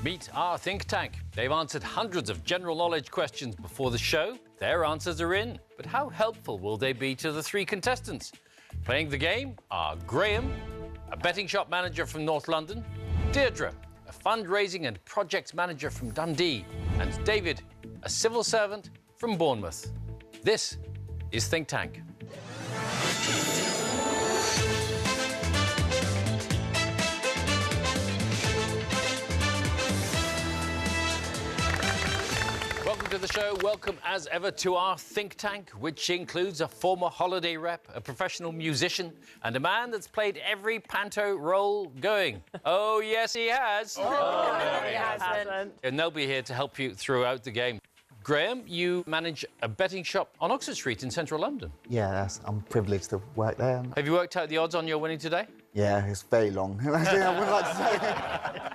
Meet our think tank. They've answered hundreds of general knowledge questions before the show. Their answers are in. But how helpful will they be to the three contestants? Playing the game are Graham, a betting shop manager from North London, Deirdre, a fundraising and projects manager from Dundee, and David, a civil servant from Bournemouth. This is Think Tank. Welcome to the show. Welcome, as ever, to our think tank, which includes a former holiday rep, a professional musician, and a man that's played every panto role going. Oh, yes, he has. Oh, no, he hasn't. And they'll be here to help you throughout the game. Graham, you manage a betting shop on Oxford Street in central London. Yeah, I'm privileged to work there. Have you worked out the odds on your winning today? Yeah, it's very long. I would like to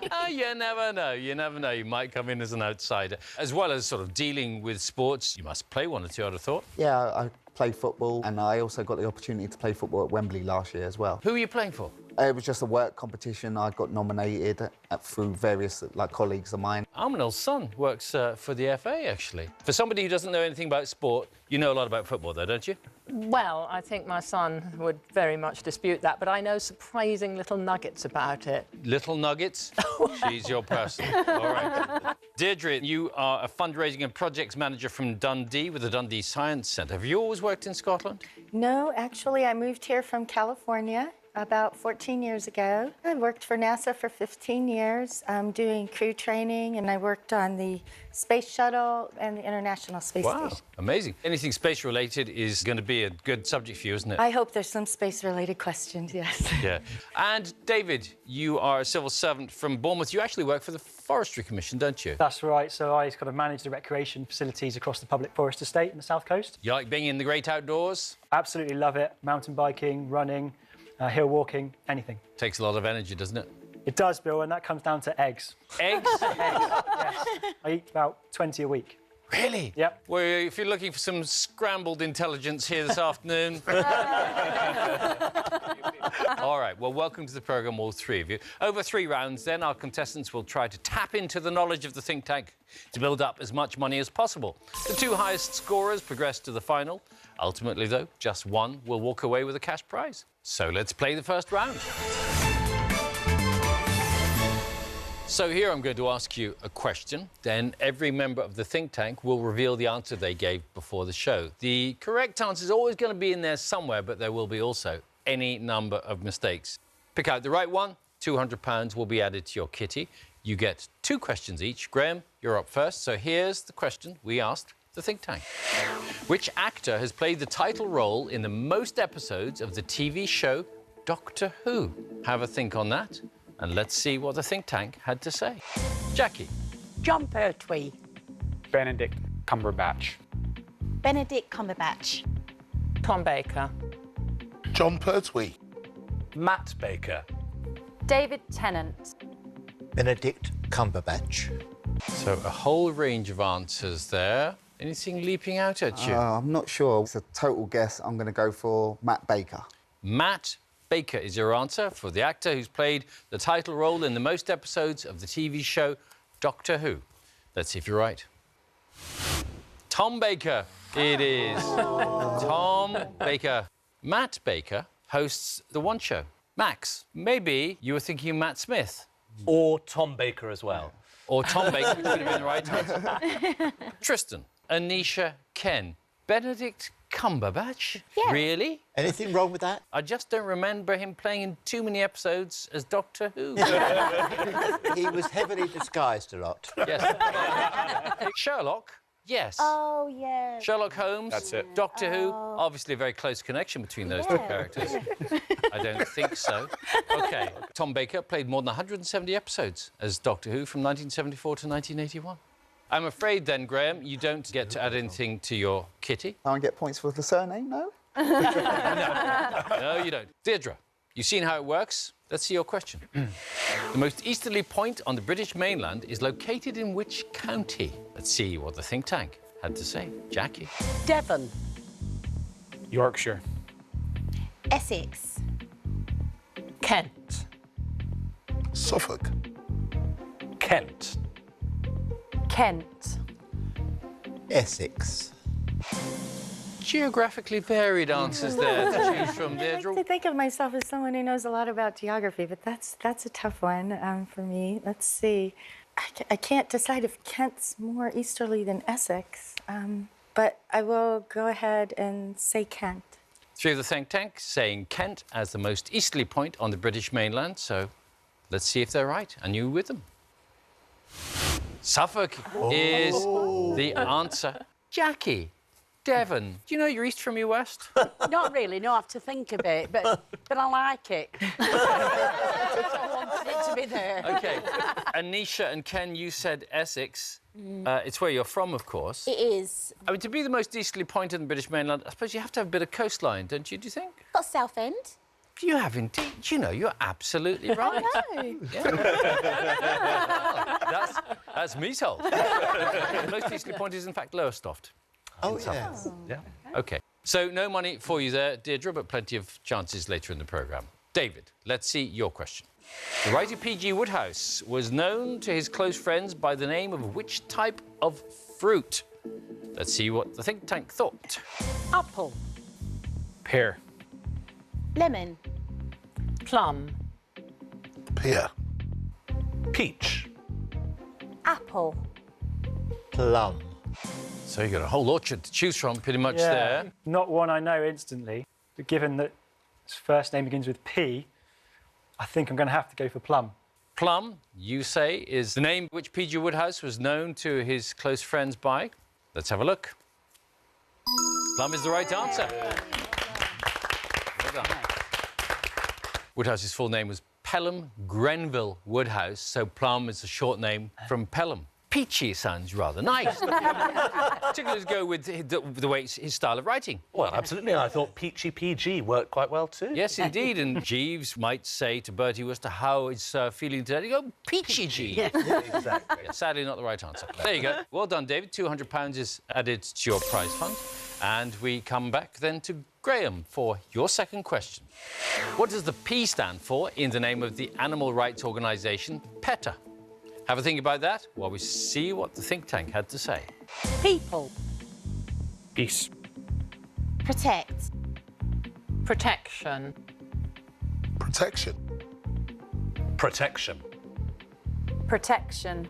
say. Oh, you never know. You never know. You might come in as an outsider. As well as sort of dealing with sports, you must play one or two, I'd have thought. Yeah, I play football, and I also got the opportunity to play football at Wembley last year as well. Who are you playing for? It was just a work competition. I got nominated through various colleagues of mine. Arminel's son works for the FA, actually. For somebody who doesn't know anything about sport, you know a lot about football, though, don't you? Well, I think my son would very much dispute that, but I know surprising little nuggets about it. Little nuggets? She's your person. All right. Deirdre, you are a fundraising and projects manager from Dundee with the Dundee Science Centre. Have you always worked in Scotland? No, actually, I moved here from California about 14 years ago. I worked for NASA for 15 years, doing crew training, and I worked on the Space Shuttle and the International Space Station. Amazing. Anything space-related is going to be a good subject for you, isn't it? I hope there's some space-related questions, yes. Yeah. And David, you are a civil servant from Bournemouth. You actually work for the Forestry Commission, don't you? That's right. So I kind of manage the recreation facilities across the public forest estate in the south coast. You like being in the great outdoors? Absolutely love it. Mountain biking, running, hill walking, anything. Takes a lot of energy, doesn't it? It does, Bill, and that comes down to eggs. Eggs? Yes. I eat about 20 a week. Really? Yep. Well, if you're looking for some scrambled intelligence here this afternoon... All right, well, welcome to the programme, all three of you. Over 3 rounds, then, our contestants will try to tap into the knowledge of the think tank to build up as much money as possible. The 2 highest scorers progress to the final. Ultimately, though, just one will walk away with a cash prize. So let's play the first round. So here I'm going to ask you a question. Then every member of the think tank will reveal the answer they gave before the show. The correct answer is always going to be in there somewhere, but there will be also any number of mistakes. Pick out the right one. £200 will be added to your kitty. You get 2 questions each. Graham, you're up first. So here's the question we asked the think tank. Which actor has played the title role in the most episodes of the TV show Doctor Who? Have a think on that, and let's see what the think tank had to say. Jackie. John Pertwee. Benedict Cumberbatch. Benedict Cumberbatch. Tom Baker. John Pertwee. Matt Baker. David Tennant. Benedict Cumberbatch. So a whole range of answers there. Anything leaping out at you? I'm not sure. It's a total guess. I'm going to go for Matt Baker. Matt Baker is your answer for the actor who's played the title role in the most episodes of the TV show Doctor Who. Let's see if you're right. Tom Baker, it is. Tom Baker. Matt Baker hosts The One Show. Max, maybe you were thinking Matt Smith. Or Tom Baker as well. Or Tom Baker, which would have been the right answer. Tristan, Anisha, Ken, Benedict Cumberbatch? Yeah. Really? Anything wrong with that? I just don't remember him playing in too many episodes as Doctor Who. He was heavily disguised a lot. Yes. Sherlock? Yes. Oh, yeah. Sherlock Holmes? That's it. Doctor Who? Obviously a very close connection between those 2 characters. I don't think so. OK. Tom Baker played more than 170 episodes as Doctor Who from 1974 to 1981. I'm afraid, then, Graham, you don't get to add anything to your kitty. I don't get points for the surname, no? No, you don't. Deirdre, you've seen how it works. Let's see your question. The most easterly point on the British mainland is located in which county? Let's see what the think tank had to say. Jackie. Devon. Yorkshire. Essex. Kent. Suffolk. Kent. Kent. Essex. Geographically varied answers there to choose from, I like Deirdre. to think of myself as someone who knows a lot about geography, but that's a tough one for me. Let's see. I can't decide if Kent's more easterly than Essex, but I will go ahead and say Kent. Three of the think tank saying Kent as the most easterly point on the British mainland, so let's see if they're right. And you with them. Suffolk is the answer. Jackie, Devon, do you know your east from your west? Not really, no, I have to think a bit, but I like it. I wanted it to be there. OK. Anisha and Ken, you said Essex. It's where you're from, of course. It is. I mean, to be the most easterly point on the British mainland, I suppose you have to have a bit of coastline, don't you, do you think? Got Southend. You have indeed. You know, you're absolutely right. No. That's me told. The most easterly point is, in fact, Lowestoft. Oh, yes. Yeah. OK. So no money for you there, Deirdre, but plenty of chances later in the programme. David, let's see your question. The writer P.G. Wodehouse was known to his close friends by the name of which type of fruit? Let's see what the think tank thought. Apple. Pear. Lemon. Plum. Pear. Peach. Apple. Plum. So you've got a whole orchard to choose from, pretty much there. Not one I know instantly, but given that his first name begins with P, I think I'm going to have to go for plum. Plum, you say, is the name which P.G. Wodehouse was known to his close friends by. Let's have a look. Plum is the right answer. Well done. Woodhouse's full name was Pelham Grenville Wodehouse, so Plum is a short name from Pelham. Peachy sounds rather nice. Particularly to go with the way his style of writing. Well, absolutely. I thought Peachy PG worked quite well too. Yes, indeed. And Jeeves might say to Bertie Wooster, how is feeling today? You go, Peachy Jeeves. Yeah, exactly. Yeah, sadly, not the right answer. There you go. Well done, David. £200 is added to your prize fund. And we come back then to Graham for your second question. What does the P stand for in the name of the animal rights organisation PETA? Have a think about that while we see what the think tank had to say. People. Peace. Protect. Protection. Protection. Protection. Protection.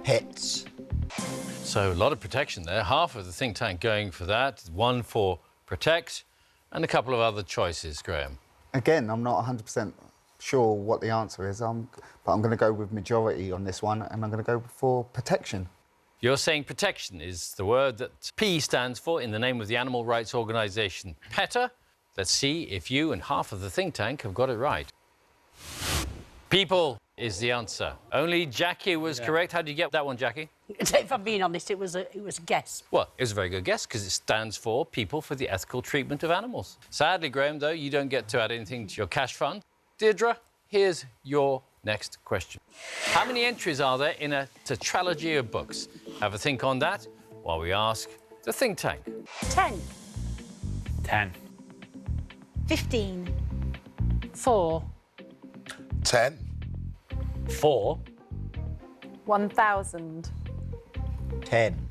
Pets. So a lot of protection there. Half of the think tank going for that. One for protect and a couple of other choices, Graham. Again, I'm not 100% sure what the answer is, but I'm going to go with majority on this one, and I'm going to go for protection. You're saying protection is the word that P stands for in the name of the animal rights organisation PETA. Let's see if you and half of the think tank have got it right. People is the answer. Only Jackie was correct. How did you get that one, Jackie? If I'm being honest, it was a guess. Well, it was a very good guess because it stands for People for the Ethical Treatment of Animals. Sadly, Graham, though, you don't get to add anything to your cash fund. Deirdre, here's your next question. How many entries are there in a tetralogy of books? Have a think on that while we ask the think tank. 10. 10. 15. 4. 10. 4. 1,000. 10.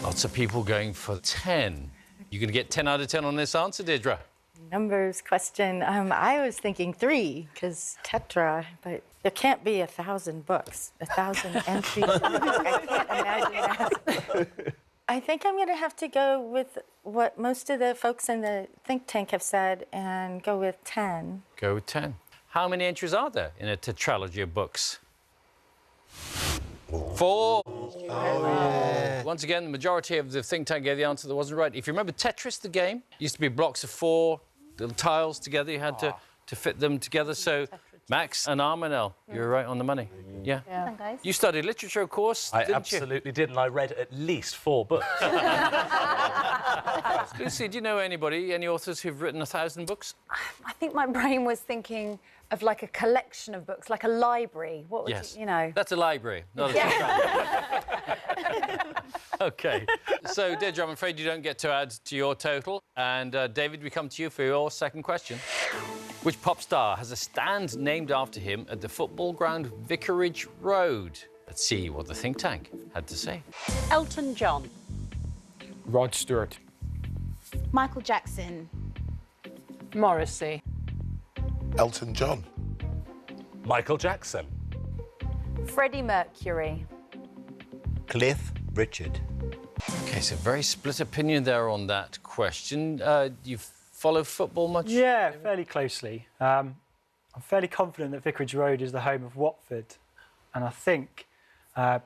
Lots of people going for 10. You going to get 10 out of 10 on this answer, Deirdre? Numbers question. I was thinking 3, because tetra, but there can't be 1,000 books, 1,000 entries. I can't imagine that. I think I'm going to have to go with what most of the folks in the think tank have said and go with 10. Go with 10. How many entries are there in a tetralogy of books? 4. Once again, the majority of the think tank gave the answer that wasn't right. If you remember Tetris, the game, used to be blocks of 4 little tiles together. You had to fit them together. So, Max and Armanel, you're right on the money. Yeah. Come on, guys. You studied literature, of course, I didn't absolutely did, and I read at least 4 books. you? Lucy, do you know anybody, any authors who've written 1,000 books? I think my brain was thinking of like a collection of books, like a library. What would Yes. you know? That's a library, not a tetralogy. OK. So, Deirdre, I'm afraid you don't get to add to your total. And, David, we come to you for your second question. Which pop star has a stand named after him at the football ground Vicarage Road? Let's see what the think tank had to say. Elton John. Rod Stewart. Michael Jackson. Morrissey. Elton John. Michael Jackson. Freddie Mercury. Cliff Richard. OK, so very split opinion there on that question. You follow football much? Yeah, fairly closely. I'm fairly confident that Vicarage Road is the home of Watford. And I think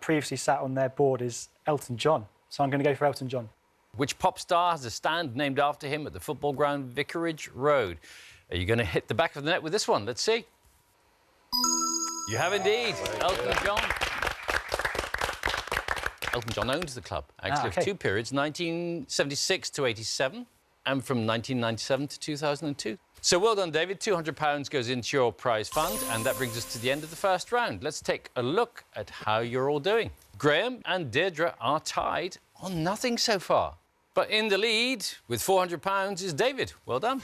previously sat on their board is Elton John. So I'm going to go for Elton John. Which pop star has a stand named after him at the football ground Vicarage Road? Are you going to hit the back of the net with this one? Let's see. You have indeed. Elton John. Elton John owns the club, actually, okay. of two periods, 1976 to 87, and from 1997 to 2002. So well done, David. £200 goes into your prize fund, and that brings us to the end of the first round. Let's take a look at how you're all doing. Graham and Deirdre are tied on nothing so far. But in the lead with £400 is David. Well done.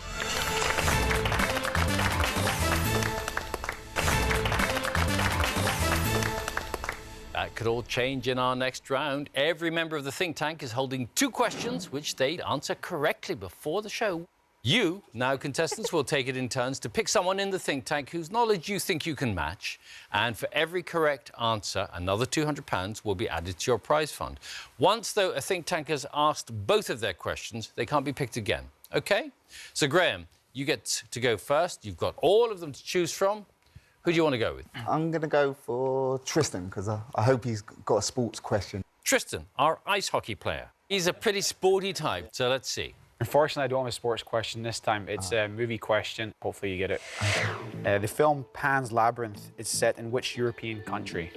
That could all change in our next round. Every member of the think tank is holding 2 questions which they'd answer correctly before the show. You, now contestants, will take it in turns to pick someone in the think tank whose knowledge you think you can match. And for every correct answer, another £200 will be added to your prize fund. Once, though, a think tank has asked both of their questions, they can't be picked again. OK? So, Graham, you get to go first. You've got all of them to choose from. Who do you want to go with? I'm going to go for Tristan, because I hope he's got a sports question. Tristan, our ice hockey player. He's a pretty sporty type, so let's see. Unfortunately, I don't have a sports question this time. It's a movie question. Hopefully you get it. The film Pan's Labyrinth is set in which European country?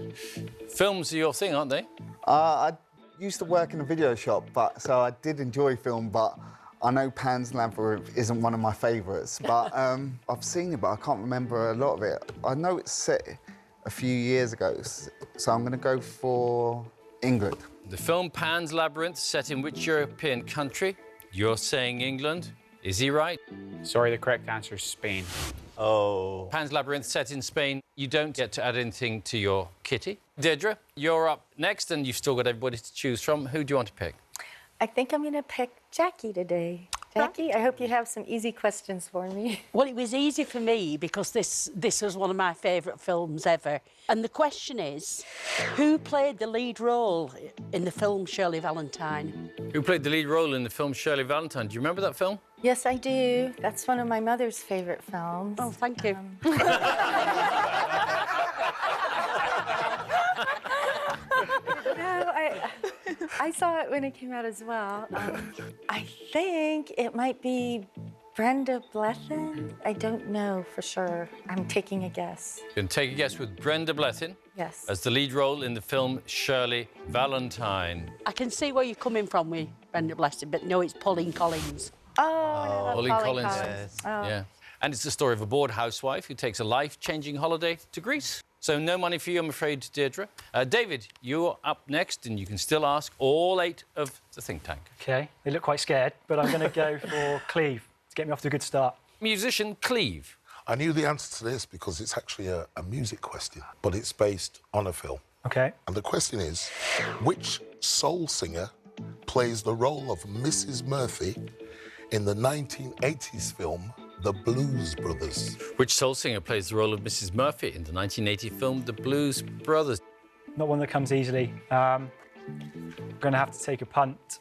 Films are your thing, aren't they? I used to work in a video shop, so I did enjoy film, but I know Pan's Labyrinth isn't one of my favourites. But I've seen it, but I can't remember a lot of it. I know it's set a few years ago, so I'm going to go for England. The film Pan's Labyrinth, set in which European country? You're saying England. Is he right? Sorry, the correct answer is Spain. Oh. Pan's Labyrinth, set in Spain. You don't get to add anything to your kitty. Deirdre, you're up next, and you've still got everybody to choose from. Who do you want to pick? I think I'm going to pick Jackie today. Jackie, I hope you have some easy questions for me. Well, it was easy for me because this was one of my favourite films ever. And the question is, who played the lead role in the film Shirley Valentine? Who played the lead role in the film Shirley Valentine? Do you remember that film? Yes, I do. That's one of my mother's favourite films. Oh, thank you. I saw it when it came out as well. I think it might be Brenda Blethyn. I don't know for sure. I'm taking a guess. You can take a guess with Brenda Blethyn. Yes. As the lead role in the film Shirley Valentine. I can see where you're coming from with Brenda Blethyn, but no, it's Pauline Collins. Oh, Pauline Collins. Yes. Oh. Yeah. And it's the story of a bored housewife who takes a life-changing holiday to Greece. So no money for you, I'm afraid, Deirdre. David, you're up next, and you can still ask all 8 of the think tank. OK, they look quite scared, but I'm going to go for Cleve to get me off to a good start. Musician Cleve. I knew the answer to this because it's actually a music question, but it's based on a film. OK. And the question is, which soul singer plays the role of Mrs. Murphy in the 1980s film The Blues Brothers? Which soul singer plays the role of Mrs. Murphy in the 1980 film The Blues Brothers? Not one that comes easily. I'm going to have to take a punt.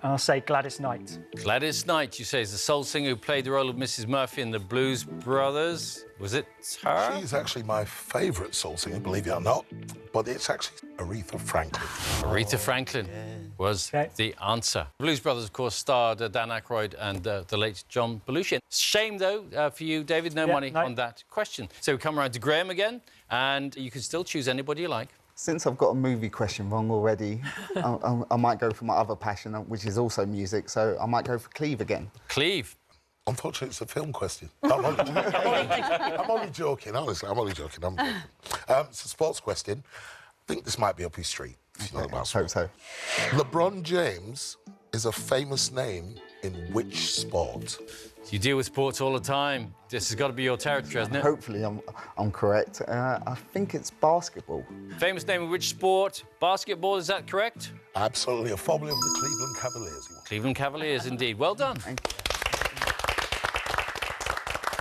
I'll say Gladys Knight. Gladys Knight, you say, is the soul singer who played the role of Mrs. Murphy in The Blues Brothers. Was it her? She's actually my favourite soul singer, believe it or not, but it's actually Aretha Franklin. Aretha Franklin was the answer. Blues Brothers, of course, starred Dan Aykroyd and the late John Belushi. Shame, though, for you, David, no money on that question. So we come around to Graham again, and you can still choose anybody you like. Since I've got a movie question wrong already, I might go for my other passion, which is also music, so I might go for Cleve again. Cleve. Unfortunately, it's a film question. I'm only joking, honestly. I'm only joking. It's a sports question. I think this might be up his street. If you know about sport. Hope so. LeBron James is a famous name in which sport? You deal with sports all the time. This has got to be your territory, hasn't it? Hopefully I'm correct. I think it's basketball. Famous name of which sport? Basketball, is that correct? Absolutely, a formerly of the Cleveland Cavaliers. Cleveland Cavaliers, indeed. Well done. Thank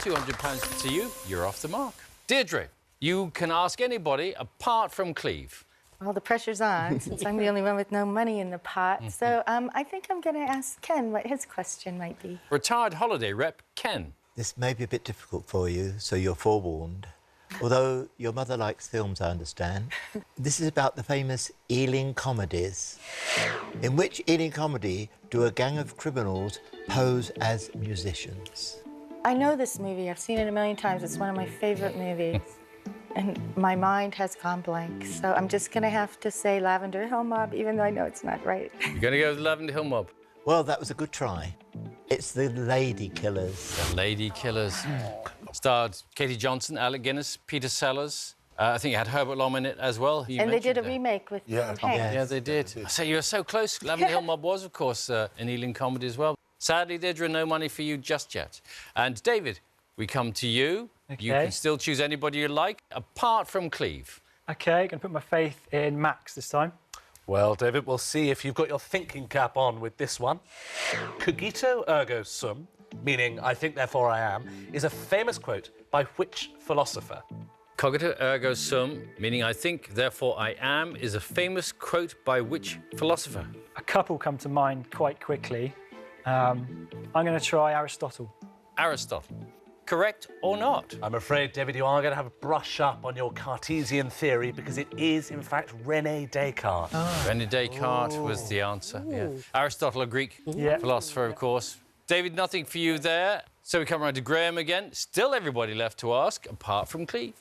you. £200 to you. You're off the mark. Deirdre, you can ask anybody apart from Cleve. Well, the pressure's on since I'm the only one with no money in the pot. So I think I'm going to ask Ken what his question might be. Retired holiday rep, Ken. This may be a bit difficult for you, so you're forewarned. Although your mother likes films, I understand. This is about the famous Ealing comedies. In which Ealing comedy do a gang of criminals pose as musicians? I know this movie. I've seen it a million times. It's one of my favourite movies. And my mind has gone blank. So I'm just going to have to say Lavender Hill Mob, even though I know it's not right. You're going to go with Lavender Hill Mob? Well, that was a good try. It's the Lady Killers. The Lady Killers. Starred Katie Johnson, Alec Guinness, Peter Sellers. I think it had Herbert Lom in it as well. And they did a remake with Tom Hanks. Yeah, they did. So you were so close. Lavender Hill Mob was, of course, an Ealing comedy as well. Sadly, Deirdre, no money for you just yet. And David, we come to you. Okay. You can still choose anybody you like, apart from Cleve. OK, going to put my faith in Max this time. Well, David, we'll see if you've got your thinking cap on with this one. Cogito ergo sum, meaning I think therefore I am, is a famous quote by which philosopher? Cogito ergo sum, meaning I think therefore I am, is a famous quote by which philosopher? A couple come to mind quite quickly. I'm going to try Aristotle. Aristotle. Correct or not? I'm afraid, David, you are going to have a brush up on your Cartesian theory because it is, in fact, René Descartes. René Descartes was the answer, yeah. Aristotle, a Greek philosopher, of course. David, nothing for you there. So we come around to Graham again. Still everybody left to ask, apart from Cleve.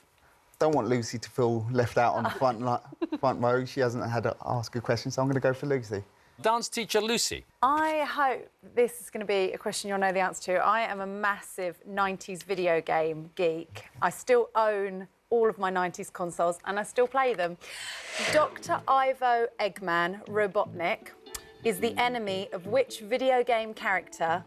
Don't want Lucy to feel left out on the front row. She hasn't had to ask a question, so I'm going to go for Lucy. Dance teacher Lucy. I hope this is going to be a question you'll know the answer to. I am a massive 90s video game geek. I still own all of my 90s consoles and I still play them. Dr. Ivo Eggman Robotnik is the enemy of which video game character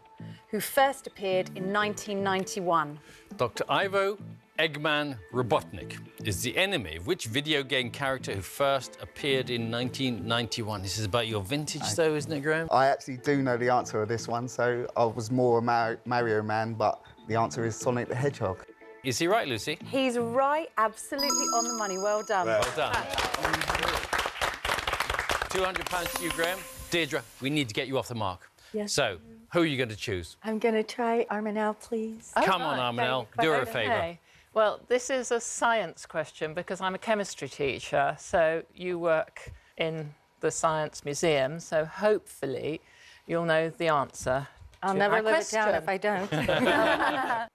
who first appeared in 1991? Dr. Ivo Eggman Robotnik is the enemy of which video game character who first appeared in 1991? This is about your vintage, though, isn't it, Graham? I actually do know the answer of this one, so I was more a Mario man, but the answer is Sonic the Hedgehog. Is he right, Lucy? He's right, absolutely on the money. Well done. Well done. £200 to you, Graham. Deirdre, we need to get you off the mark. Yes. So, who are you going to choose? I'm going to try Armanel, please. Come on, Armanel, do her a favour. Okay. Well, this is a science question because I'm a chemistry teacher, so you work in the Science Museum, so hopefully you'll know the answer. I'll to never my live it down question. if I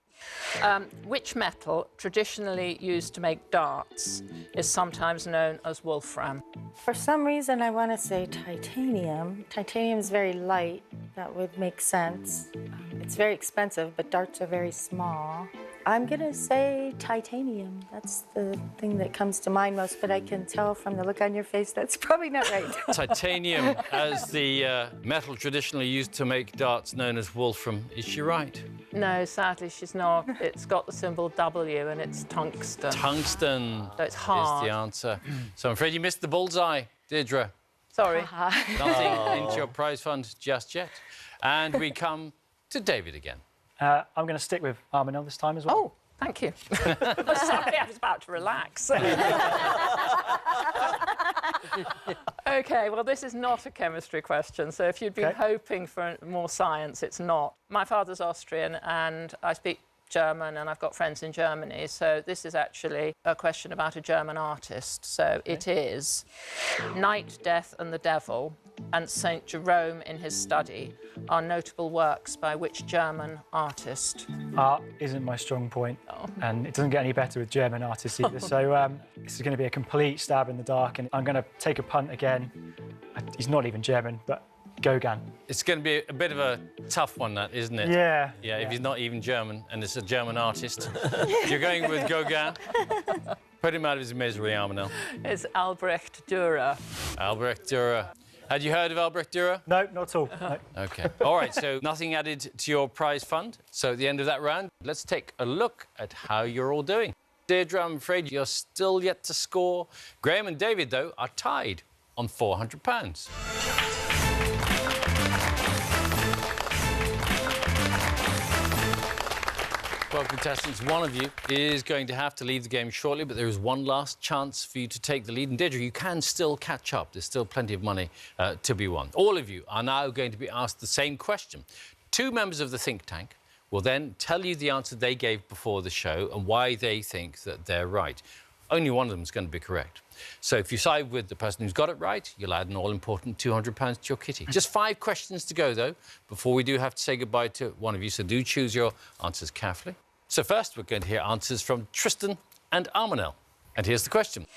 don't. Which metal, traditionally used to make darts, is sometimes known as wolfram? For some reason, I want to say titanium. Titanium is very light. That would make sense. It's very expensive, but darts are very small. I'm going to say titanium. That's the thing that comes to mind most, but I can tell from the look on your face that's probably not right. Titanium as the metal traditionally used to make darts known as wolfram. Is she right? No, sadly, she's not. It's got the symbol W and it's tungsten. Tungsten So it's hard. is the answer. So I'm afraid you missed the bullseye, Deirdre. Sorry. Nothing into your prize fund just yet. And we come to David again. I'm going to stick with Armanel this time as well. Oh, thank you. Sorry, I was about to relax. OK, well, this is not a chemistry question, so if you'd been hoping for more science, it's not. My father's Austrian, and I speak German, and I've got friends in Germany, so this is actually a question about a German artist. So it is Night, Death and the Devil and St. Jerome in his Study are notable works by which German artist? Art isn't my strong point, and it doesn't get any better with German artists either. So this is going to be a complete stab in the dark, and I'm going to take a punt again. He's not even German, but Gauguin. It's going to be a bit of a tough one, that, isn't it? Yeah. Yeah, if he's not even German, and it's a German artist. You're going with Gauguin. Put him out of his misery, Armanel. It's Albrecht Dürer. Albrecht Dürer. Had you heard of Albrecht Dürer? No, not at all. No. OK. All right, so nothing added to your prize fund. So at the end of that round, let's take a look at how you're all doing. Deirdre, I'm afraid you're still yet to score. Graham and David, though, are tied on £400. Well, contestants, one of you is going to have to leave the game shortly, but there is one last chance for you to take the lead. And Deirdre, you can still catch up. There's still plenty of money to be won. All of you are now going to be asked the same question. Two members of the think tank will then tell you the answer they gave before the show and why they think that they're right. Only one of them is going to be correct. So if you side with the person who's got it right, you'll add an all-important £200 to your kitty. Just 5 questions to go, though, before we do have to say goodbye to one of you, so do choose your answers carefully. So first, we're going to hear answers from Tristan and Armanel. And here's the question.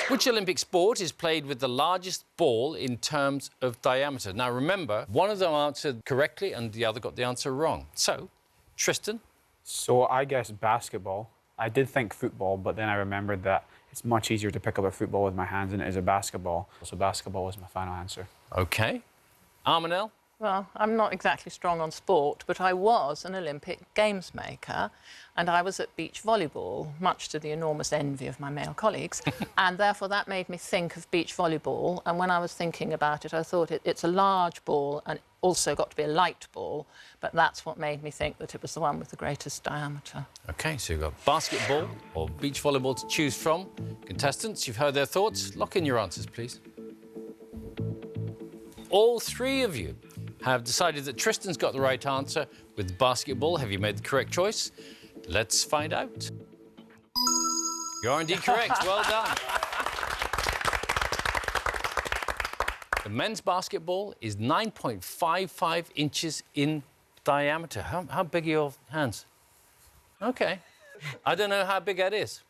Which Olympic sport is played with the largest ball in terms of diameter? Now, remember, one of them answered correctly and the other got the answer wrong. So, Tristan? So I guess basketball. I did think football, but then I remembered that it's much easier to pick up a football with my hands than it is a basketball. So basketball was my final answer. OK. Armanel? Well, I'm not exactly strong on sport, but I was an Olympic Games maker, and I was at beach volleyball, much to the enormous envy of my male colleagues, and therefore that made me think of beach volleyball. And when I was thinking about it, I thought it's a large ball and also got to be a light ball, but that's what made me think that it was the one with the greatest diameter. OK, so you've got basketball or beach volleyball to choose from. Contestants, you've heard their thoughts. Lock in your answers, please. All 3 of you have decided that Tristan's got the right answer with basketball. Have you made the correct choice? Let's find out. You're indeed correct. Well done. The men's basketball is 9.55 inches in diameter. How big are your hands? OK. I don't know how big that is.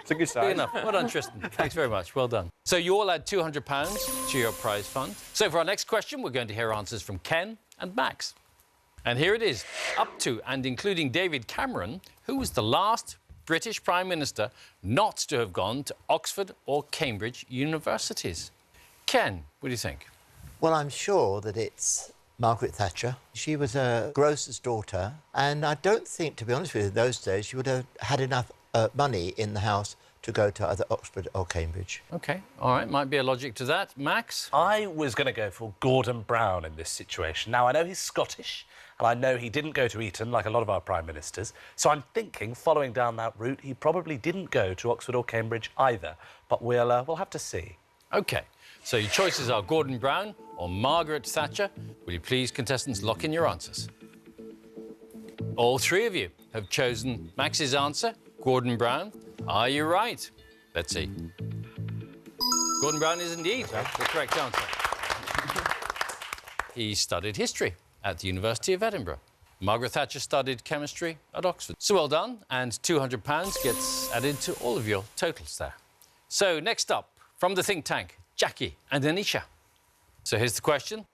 It's a good size. Big enough. Well done, Tristan. Thanks very much. Well done. So you all add £200 to your prize fund. So for our next question, we're going to hear answers from Ken and Max. And here it is. Up to and including David Cameron, who was the last British Prime Minister not to have gone to Oxford or Cambridge universities. Ken, what do you think? Well, I'm sure that it's Margaret Thatcher. She was a grocer's daughter, and I don't think, to be honest with you, in those days she would have had enough money in the house to go to either Oxford or Cambridge. OK, all right, might be a logic to that. Max? I was going to go for Gordon Brown in this situation. Now, I know he's Scottish, and I know he didn't go to Eton like a lot of our Prime Ministers, so I'm thinking, following down that route, he probably didn't go to Oxford or Cambridge either, but we'll have to see. OK, so your choices are Gordon Brown or Margaret Thatcher. Will you please, contestants, lock in your answers? All 3 of you have chosen Max's answer, Gordon Brown. Are you right? Let's see. Gordon Brown is indeed the correct answer. He studied history at the University of Edinburgh. Margaret Thatcher studied chemistry at Oxford. So well done, and £200 gets added to all of your totals there. So next up, from the think tank, Jackie and Anisha. So here's the question.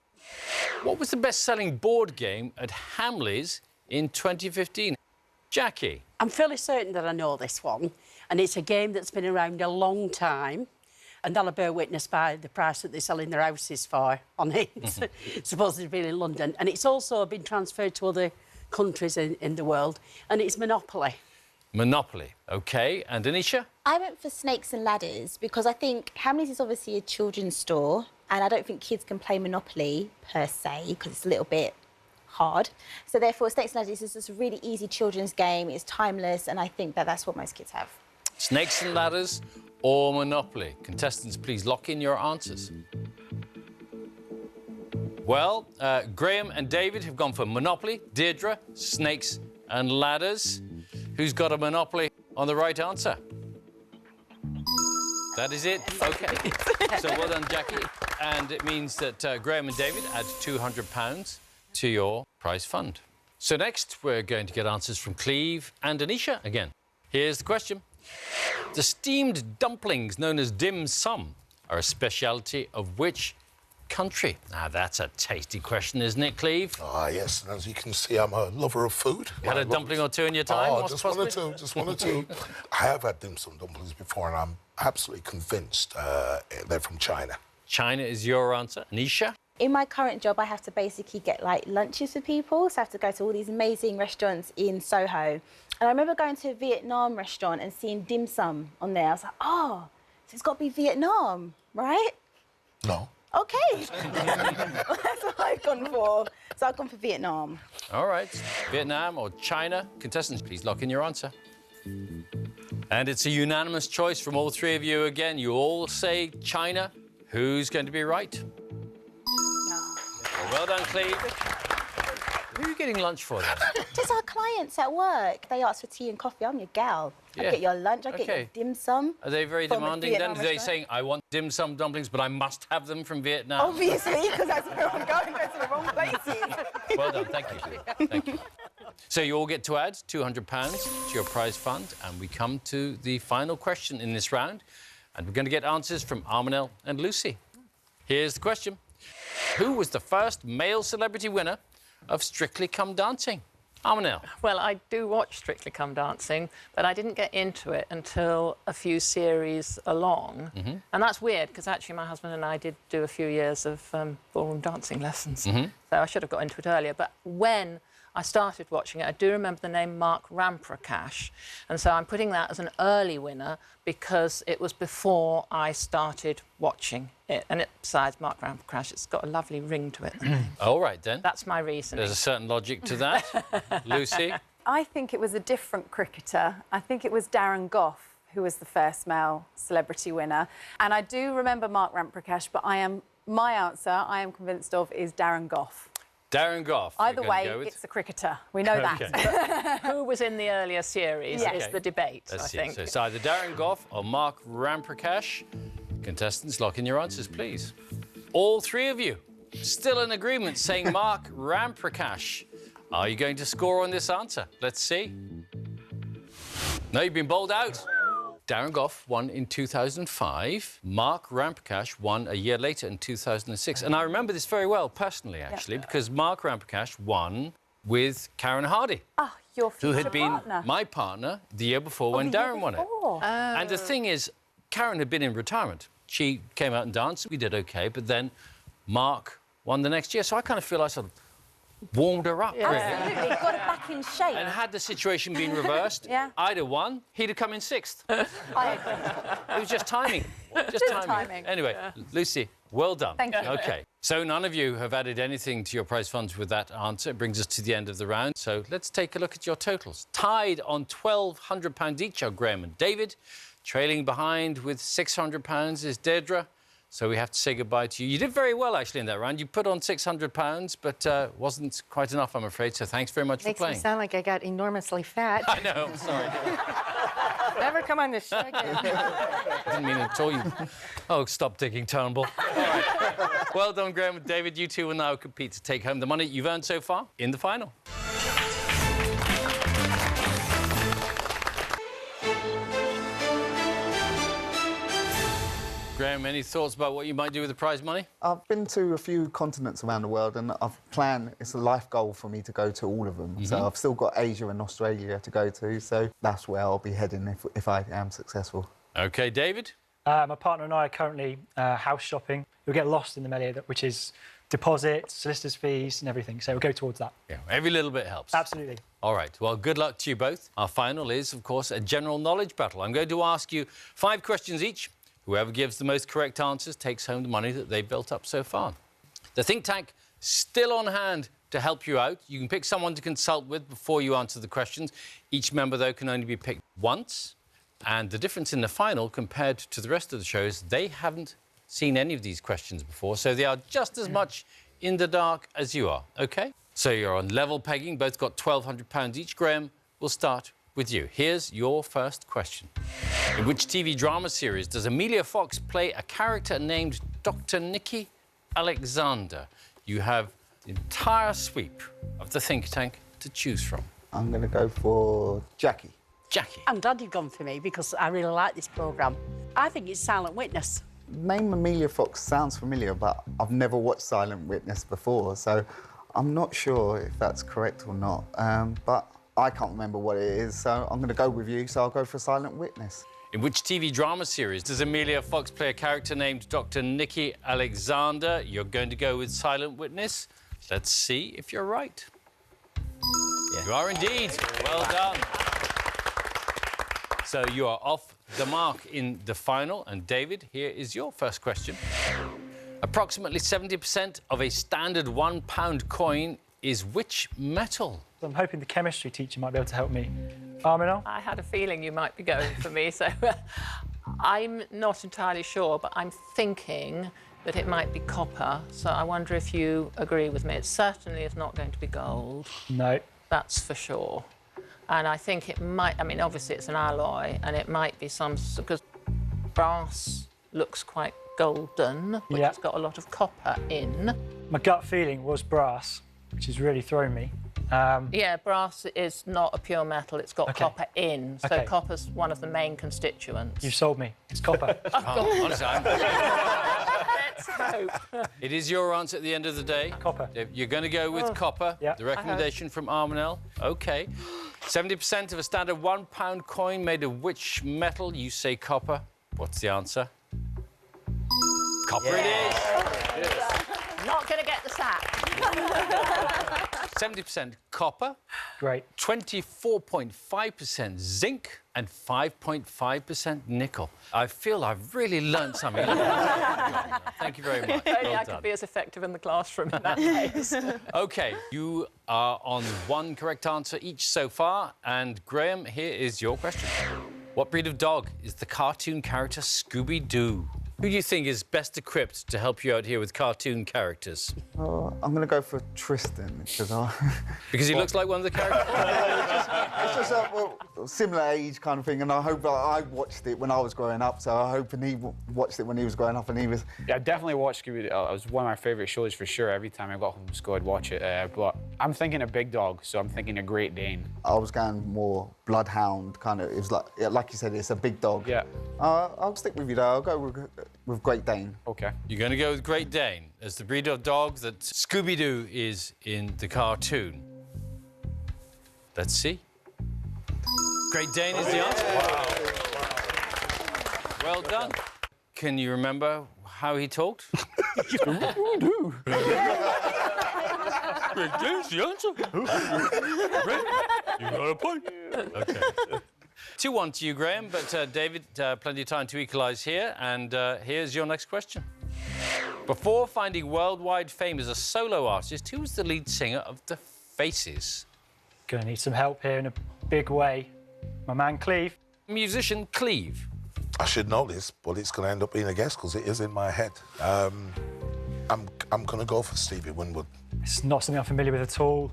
What was the best-selling board game at Hamleys in 2015? Jackie? I'm fairly certain that I know this one, and it's a game that's been around a long time, and that'll bear witness by the price that they're selling their houses for on it, supposedly been in London. And it's also been transferred to other countries in the world, and it's Monopoly. Monopoly, OK. And Anisha? I went for Snakes and Ladders because I think Hamleys is obviously a children's store, and I don't think kids can play Monopoly per se because it's a little bit hard. So therefore, Snakes and Ladders is just a really easy children's game. It's timeless, and I think that that's what most kids have. Snakes and Ladders or Monopoly? Contestants, please lock in your answers. Well, Graham and David have gone for Monopoly. Deirdre, Snakes and Ladders. Who's got a Monopoly on the right answer? That is it. OK. So well done, Jackie. And it means that Graham and David add £200 to your prize fund. So next, we're going to get answers from Cleve and Anisha again. Here's the question. The steamed dumplings known as dim sum are a speciality of which country? Now, that's a tasty question, isn't it, Cleve? Ah, yes, and as you can see, I'm a lover of food. You had a dumpling or two in your time? Oh, just one or two, just one or two. I have had dim sum dumplings before, and I'm absolutely convinced they're from China. China is your answer. Nisha? In my current job, I have to basically get, like, lunches for people. So I have to go to all these amazing restaurants in Soho. And I remember going to a Vietnam restaurant and seeing dim sum on there. I was like, oh, so it's got to be Vietnam, right? No. OK. Well, that's what I've gone for. So I've gone for Vietnam. All right. Vietnam or China? Contestants, please lock in your answer. And it's a unanimous choice from all three of you again. You all say China. Who's going to be right? Well done, Cleve. Who are you getting lunch for, then? Just our clients at work. They ask for tea and coffee. I'm your gal. Yeah. I get your lunch, I get Okay. your dim sum. Are they very from a demanding, then? Vietnam Are they restaurant. saying, I want dim sum dumplings, but I must have them from Vietnam? Obviously, because that's where I'm going. Go to the wrong places. Well done, thank you. Thank you. So you all get to add £200 to your prize fund, and we come to the final question in this round, and we're going to get answers from Armanel and Lucy. Here's the question. Who was the first male celebrity winner of Strictly Come Dancing? Armanel. Well, I do watch Strictly Come Dancing, but I didn't get into it until a few series along. And that's weird, because actually my husband and I did do a few years of ballroom dancing lessons. So I should have got into it earlier. But when I started watching it, I do remember the name Mark Ramprakash. And so I'm putting that as an early winner because it was before I started watching it. And besides Mark Ramprakash, it's got a lovely ring to it. All right, then. That's my reasoning. There's a certain logic to that. Lucy? I think it was a different cricketer. I think it was Darren Gough who was the first male celebrity winner. And I do remember Mark Ramprakash, but my answer, I am convinced of, is Darren Gough. Darren Gough. Either way, it's a cricketer. We know that. Who was in the earlier series is the debate, Let's I see. think. So it's either Darren Gough or Mark Ramprakash. Contestants, lock in your answers, please. All three of you still in agreement, saying Mark Ramprakash. Are you going to score on this answer? Let's see. No, you've been bowled out. Darren Gough won in 2005. Mark Ramprakash won a year later in 2006. And I remember this very well, personally, actually, because Mark Ramprakash won with Karen Hardy. Ah, your future who had been partner. my partner the year before when Darren won it. And the Oh. thing is, Karen had been in retirement. She came out and danced. We did OK. But then Mark won the next year. So I kind of feel I sort of warmed her up, really. Absolutely, got it back in shape. And had the situation been reversed, I'd have won. He'd have come in sixth. It was just timing. Just timing. Anyway, Lucy, well done. Thank you. OK. So none of you have added anything to your prize funds with that answer. It brings us to the end of the round. So let's take a look at your totals. Tied on £1,200 each are Graham and David. Trailing behind with £600 is Deirdre. So we have to say goodbye to you. You did very well, actually, in that round. You put on £600, but wasn't quite enough, I'm afraid. So thanks very much for playing. Makes me sound like I got enormously fat. I know, I'm sorry. Never come on this show again. I didn't mean it at all. Oh, stop digging, Turnbull. All right. Well done, Graham and David. You two will now compete to take home the money you've earned so far in the final. Graham, any thoughts about what you might do with the prize money? I've been to a few continents around the world, and I've planned, it's a life goal for me to go to all of them. So I've still got Asia and Australia to go to, so that's where I'll be heading if I am successful. OK, David? My partner and I are currently house shopping. You'll get lost in the middle, which is deposits, solicitors' fees and everything. So we'll go towards that. Yeah, every little bit helps. Absolutely. All right, well, good luck to you both. Our final is, of course, a general knowledge battle. I'm going to ask you 5 questions each. Whoever gives the most correct answers takes home the money that they've built up so far. The think tank still on hand to help you out. You can pick someone to consult with before you answer the questions. Each member, though, can only be picked once. And the difference in the final compared to the rest of the show is they haven't seen any of these questions before, so they are just as much in the dark as you are, OK? So you're on level pegging, both got £1,200 each. Graham, we'll start with you. Here's your first question. In which TV drama series does Amelia Fox play a character named Dr. Nikki Alexander? You have the entire sweep of the think tank to choose from. I'm going to go for Jackie. Jackie. I'm glad you've gone for me because I really like this programme. I think it's Silent Witness. name Amelia Fox sounds familiar, but I've never watched Silent Witness before, so I'm not sure if that's correct or not. But I can't remember what it is, so I'm going to go with you, so I'll go for Silent Witness. In which TV drama series does Amelia Fox play a character named Dr. Nikki Alexander? You're going to go with Silent Witness. Let's see if you're right. Yeah. You are indeed. Well done. So you are off the mark in the final. And David, here is your first question. Approximately 70% of a standard £1 coin is which metal? I'm hoping the chemistry teacher might be able to help me. Arminal? I had a feeling you might be going for me, so I'm not entirely sure, but I'm thinking that it might be copper. So I wonder if you agree with me. It certainly is not going to be gold. No. That's for sure. And I think it might, I mean, obviously it's an alloy, and it might be some, because brass looks quite golden, which has got a lot of copper in. My gut feeling was brass, which has really thrown me. Yeah, brass is not a pure metal. It's got copper in, so copper's one of the main constituents. You've sold me. It's copper. Honestly, Let's hope. It is your answer at the end of the day. Copper. You're going to go with copper. Yeah. The recommendation from Arminel. OK. 70% of a standard £1 coin made of which metal? You say copper. What's the answer? Copper it is. Not going to get the sack. 70% copper. Great. 24.5% zinc and 5.5% nickel. I feel I've really learned something. Thank you very much. Only I could be as effective in the classroom in that case. OK, you are on one correct answer each so far. And Graham, here is your question. What breed of dog is the cartoon character Scooby-Doo? Who do you think is best equipped to help you out here with cartoon characters? I'm going to go for Tristan, because Because he looks like one of the characters? It's just a similar age kind of thing, and I hope I watched it when I was growing up, so I hope he watched it when he was growing up, and he was... Yeah, I definitely watched Scooby-Doo. It was one of my favourite shows for sure. Every time I got home from school, I'd watch it. But I'm thinking a big dog, so I'm thinking a Great Dane. I was going more bloodhound, kind of. It was like you said, it's a big dog. Yeah. I'll stick with you, though. I'll go with Great Dane. OK. You're going to go with Great Dane as the breed of dog that Scooby-Doo is in the cartoon. Let's see. Great Dane is the answer. Wow. Well done. Can you remember how he talked? Scooby-Doo. Great Dane's the answer. You got a point. OK. 2-1 to you, Graham, but David, plenty of time to equalise here, and here's your next question. Before finding worldwide fame as a solo artist, who was the lead singer of The Faces? Gonna need some help here in a big way. My man Cleve. Musician Cleve. I should know this, but it's going to end up being a guess because it is in my head. I'm going to go for Stevie Winwood. It's not something I'm familiar with at all.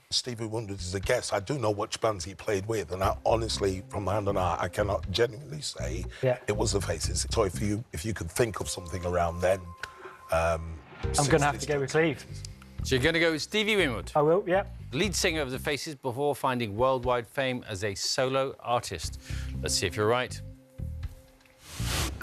Stevie Winwood is a guess. I do know which bands he played with, and I honestly, from my hand on heart, I cannot genuinely say it was The Faces. So if you could think of something around then... I'm going to have to go with Cleve. So you're going to go with Stevie Winwood? I will, yeah. Lead singer of The Faces before finding worldwide fame as a solo artist. Let's see if you're right.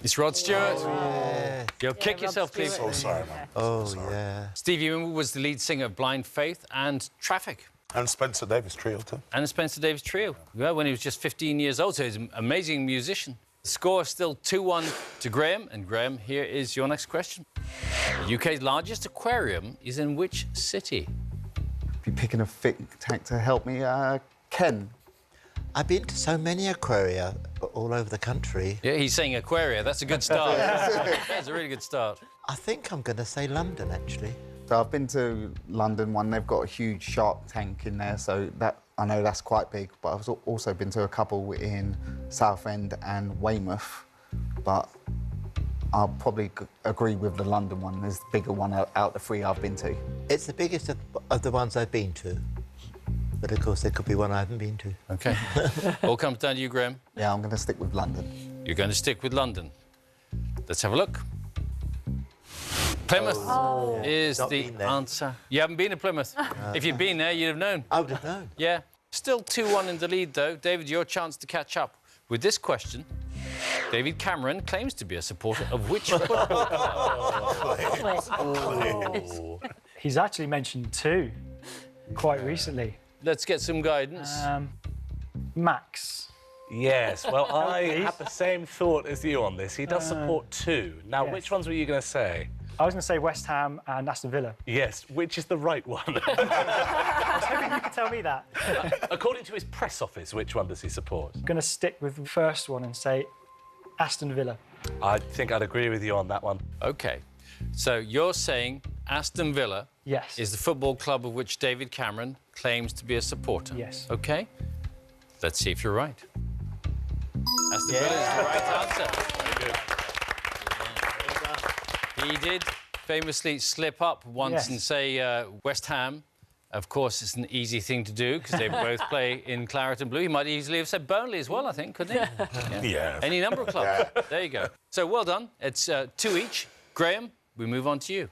It's Rod Stewart. Oh, yeah. You'll kick yourself, Cleve. So sorry, man. Oh, yeah. Stevie Winwood was the lead singer of Blind Faith and Traffic. And Spencer Davis Trio, too. And the Spencer Davis Trio. Well, when he was just 15 years old, so he's an amazing musician. The score is still 2-1 to Graham. And Graham, here is your next question. The UK's largest aquarium is in which city? Be picking a think tank to help me. Ken. I've been to so many aquaria all over the country. Yeah, he's saying aquaria. That's a good start. That's a really good start. I think I'm going to say London, actually. So I've been to London one. They've got a huge shark tank in there, so that I know that's quite big. But I've also been to a couple in Southend and Weymouth. But I'll probably agree with the London one. There's the bigger one out the three I've been to. It's the biggest of the ones I've been to. But, of course, there could be one I haven't been to. OK. All comes down to you, Graham. Yeah, I'm going to stick with London. You're going to stick with London. Let's have a look. Plymouth is the answer. You haven't been to Plymouth. If you'd been there, you'd have known. I would have known. Yeah. Still 2-1 in the lead, though. David, your chance to catch up with this question. David Cameron claims to be a supporter of which football club? He's actually mentioned two quite recently. Let's get some guidance. Max. Yes, well, I had the same thought as you on this. He does support two. Now, yes. which ones were you going to say? I was going to say West Ham and Aston Villa. Yes, which is the right one? I was hoping you could tell me that. According to his press office, which one does he support? I'm going to stick with the first one and say Aston Villa. I think I'd agree with you on that one. OK, so you're saying Aston Villa Yes. is the football club of which David Cameron claims to be a supporter? Yes. OK, let's see if you're right. Aston Villa is the right answer. He did famously slip up once and say West Ham. Of course, it's an easy thing to do because they both play in claret and blue. He might easily have said Burnley as well, I think, couldn't he? Yeah. Any number of clubs. There you go. So, well done. It's 2 each. Graham, we move on to you.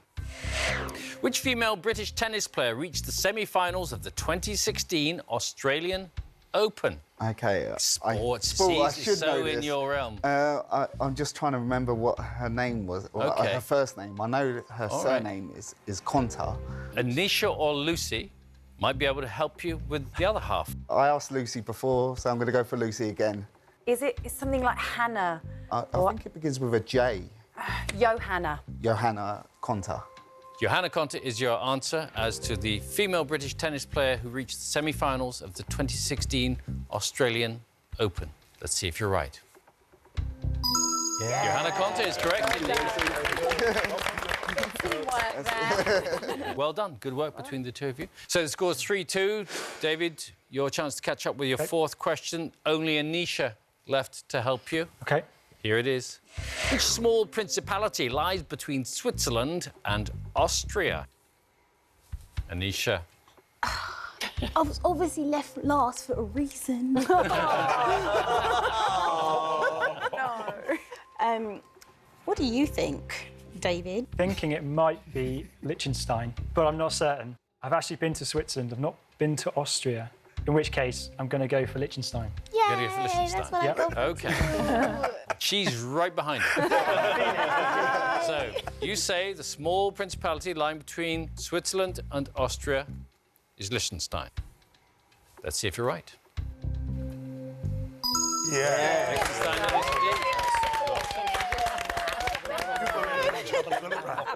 Which female British tennis player reached the semi-finals of the 2016 Australian Open? OK. Sports I is should so know in this. your realm. I'm just trying to remember what her name was, or OK. her first name. I know her surname is Konta. Anisha or Lucy might be able to help you with the other half. I asked Lucy before, so I'm going to go for Lucy again. Is it something like Hannah? I think it begins with a J. Johanna. Johanna Konta. Johanna Konta is your answer as to the female British tennis player who reached the semi-finals of the 2016 Australian Open. Let's see if you're right. Johanna Konta is correct indeed. Well done. Good work between the two of you. So the score's 3-2. David, your chance to catch up with your fourth question. Only Anisha left to help you. OK. Here it is. Which small principality lies between Switzerland and Austria? Anisha. I was obviously left last for a reason. No. What do you think, David? Thinking it might be Liechtenstein, but I'm not certain. I've actually been to Switzerland. I've not been to Austria, in which case I'm going to go for Liechtenstein. Yay, that's what I go for. OK. She's right behind you. So, you say the small principality lying between Switzerland and Austria is Liechtenstein. Let's see if you're right. Yeah. Liechtenstein it is indeed.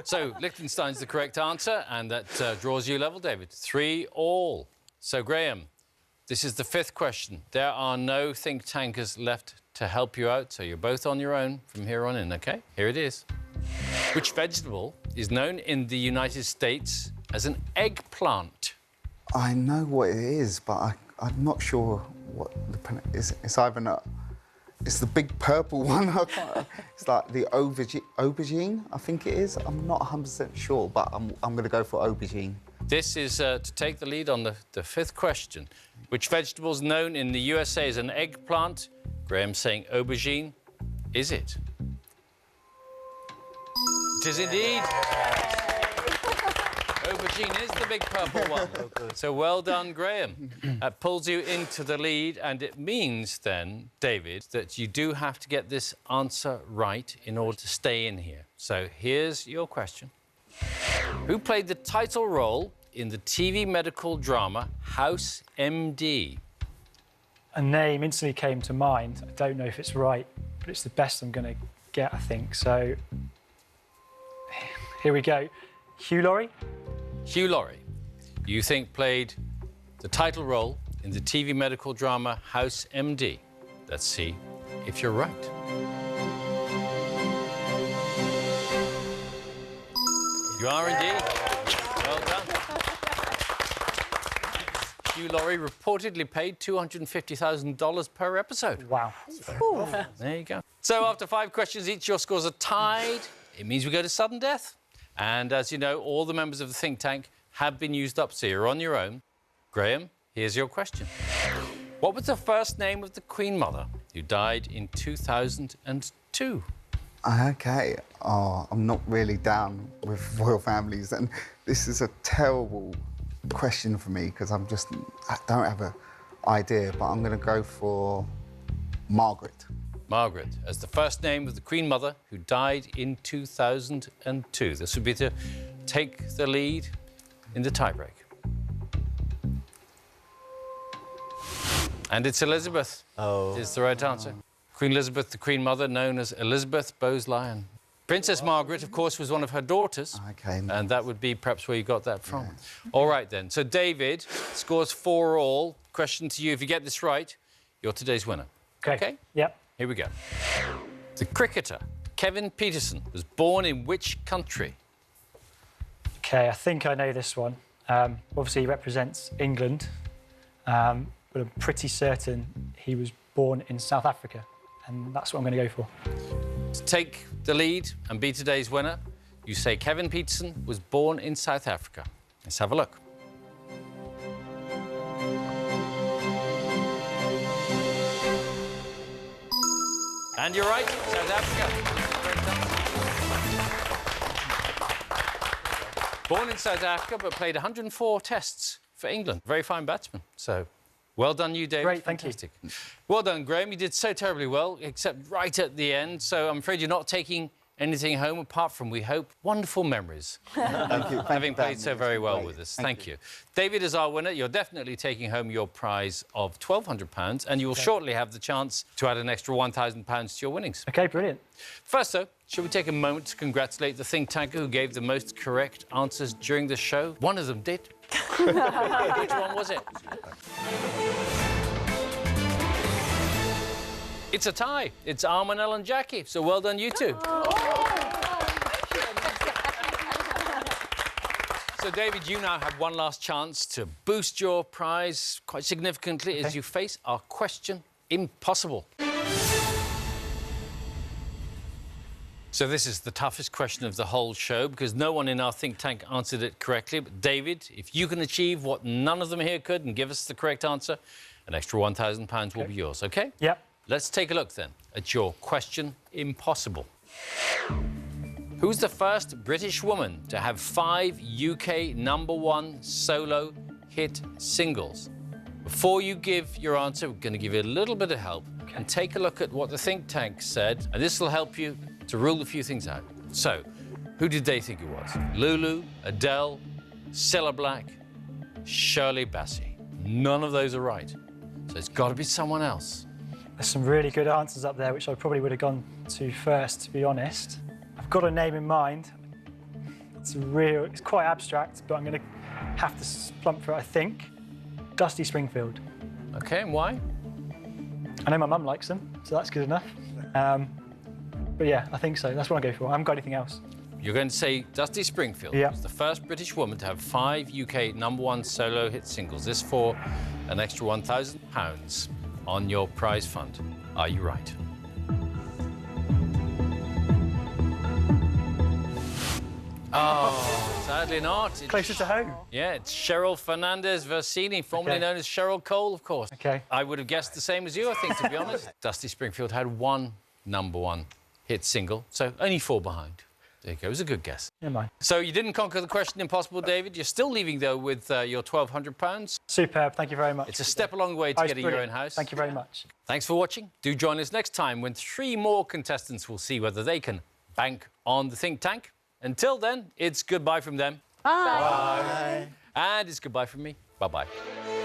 So, Liechtenstein's the correct answer, and that draws you level, David. 3-all. So, Graham, this is the fifth question. There are no think tankers left to help you out, so you're both on your own from here on in, OK? Here it is. Which vegetable is known in the United States as an eggplant? I know what it is, but I'm not sure what the... It's either not... It's the big purple one. It's like the aubergine, I think it is. I'm not 100% sure, but I'm going to go for aubergine. This is to take the lead on the fifth question. Which vegetable is known in the USA as an eggplant? Graham saying aubergine. Is it? It is indeed. Aubergine is the big purple one. So well done, Graham. That pulls you into the lead, and it means then, David, that you do have to get this answer right in order to stay in here. So here's your question. Who played the title role in the TV medical drama House MD? A name instantly came to mind. I don't know if it's right, but it's the best I'm going to get, I think. So here we go. Hugh Laurie? Hugh Laurie, you think played the title role in the TV medical drama House MD. Let's see if you're right. You are indeed. Well done. Hugh Laurie reportedly paid $250,000 per episode. Wow. There you go. So after 5 questions each, your scores are tied. It means we go to sudden death. And as you know, all the members of the think tank have been used up, so you're on your own. Graham, here's your question. What was the first name of the Queen Mother who died in 2002? OK. Oh, I'm not really down with royal families, and this is a terrible question for me because I don't have an idea, but I'm going to go for Margaret. Margaret as the first name of the Queen Mother who died in 2002. This would be to take the lead in the tiebreak. And it's Elizabeth. Oh. Is the right answer. Queen Elizabeth, the Queen Mother, known as Elizabeth Bowes-Lyon. Princess Margaret, of course, was one of her daughters. Okay. And that would be perhaps where you got that from. Yeah. All right, then. So, David, scores 4-all. Question to you. If you get this right, you're today's winner. OK. Yep. Here we go. The cricketer, Kevin Pietersen, was born in which country? OK, I think I know this one. Obviously, he represents England. But I'm pretty certain he was born in South Africa, and that's what I'm going to go for. To take the lead and be today's winner, you say Kevin Pietersen was born in South Africa. Let's have a look. And you're right, South Africa. Born in South Africa, but played 104 tests for England. Very fine batsman, so... Well done, you, David. Great, thank you. Well done, Graham. You did so terribly well, except right at the end. So I'm afraid you're not taking anything home apart from, we hope, wonderful memories. Thank you. Having played so very well with us. Thank you. David is our winner. You're definitely taking home your prize of £1,200, and you will shortly have the chance to add an extra £1,000 to your winnings. OK, brilliant. First, though, shall we take a moment to congratulate the think tanker who gave the most correct answers during the show? One of them did. Which one was it? It's a tie. It's Armanelle and Jackie. So well done, you two. So, David, you now have one last chance to boost your prize quite significantly as you face our question impossible. So this is the toughest question of the whole show because no one in our think tank answered it correctly. But, David, if you can achieve what none of them here could and give us the correct answer, an extra £1,000 will be yours, OK? Yep. Let's take a look, then, at your question impossible. Who's the first British woman to have 5 UK #1 solo hit singles? Before you give your answer, we're going to give you a little bit of help and take a look at what the think tank said, and this will help you to rule a few things out. So, who did they think it was? Lulu, Adele, Cilla Black, Shirley Bassey. None of those are right. So it's got to be someone else. There's some really good answers up there, which I probably would have gone to first, to be honest. I've got a name in mind. It's quite abstract, but I'm going to have to plump for it, I think. Dusty Springfield. OK, and why? I know my mum likes them, so that's good enough. But yeah, I think so. That's what I go for. I haven't got anything else. You're going to say Dusty Springfield was the first British woman to have 5 UK #1 solo hit singles. This for an extra £1,000 on your prize fund. Are you right? Oh, sadly not. Closer to home. Yeah, it's Cheryl Fernandez Versini, formerly known as Cheryl Cole, of course. OK. I would have guessed the same as you, I think, to be honest. Dusty Springfield had 1 #1 hit single, so only 4 behind. There you go. It was a good guess. Never mind. So you didn't conquer the question impossible, David. You're still leaving, though, with your £1,200. Superb. Thank you very much. It's a step along the way to getting your own house. Thank you very much. Thanks for watching. Do join us next time when 3 more contestants will see whether they can bank on the think tank. Until then, it's goodbye from them. Bye. And it's goodbye from me. Bye-bye.